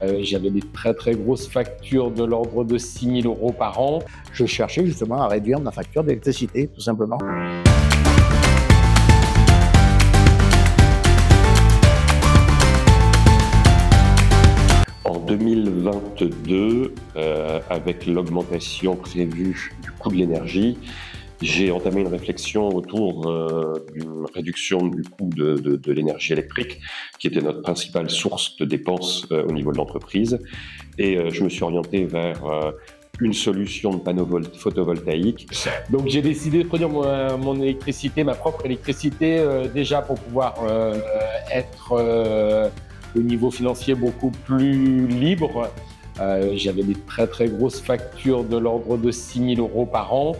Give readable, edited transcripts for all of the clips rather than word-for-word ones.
J'avais des très très grosses factures de l'ordre de 6 000 € par an. Je cherchais justement à réduire ma facture d'électricité, tout simplement. En 2022, avec l'augmentation prévue du coût de l'énergie, j'ai entamé une réflexion autour d'une réduction du coût de l'énergie électrique, qui était notre principale source de dépenses au niveau de l'entreprise. Et je me suis orienté vers une solution de panneaux photovoltaïques. Donc j'ai décidé de produire mon électricité, ma propre électricité, déjà pour pouvoir être au niveau financier beaucoup plus libre. J'avais des très très grosses factures de l'ordre de 6 000 € par an.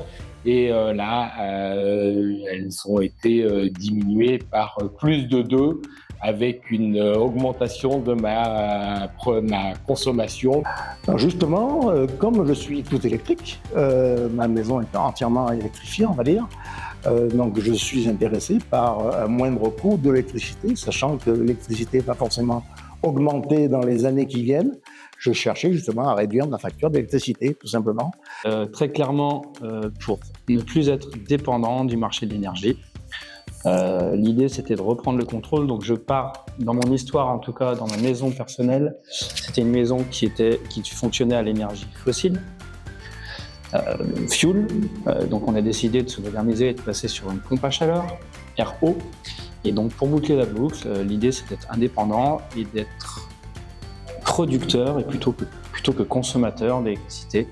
Et là, elles ont été diminuées par plus de 2, avec une augmentation de ma consommation. Alors justement, comme je suis tout électrique, ma maison est entièrement électrifiée, on va dire, donc je suis intéressé par un moindre coût de l'électricité, sachant que l'électricité va forcément augmenter dans les années qui viennent. Je cherchais justement à réduire ma facture d'électricité, tout simplement. Très clairement, pour ne plus être dépendant du marché de l'énergie. L'idée, c'était de reprendre le contrôle. Donc, je pars, dans mon histoire, en tout cas, dans ma maison personnelle, c'était une maison qui fonctionnait à l'énergie fossile, fuel. Donc, on a décidé de se moderniser et de passer sur une pompe à chaleur, RO. Et donc, pour boucler la boucle, l'idée, c'est d'être indépendant et d'être producteur et plutôt que consommateur d'électricité.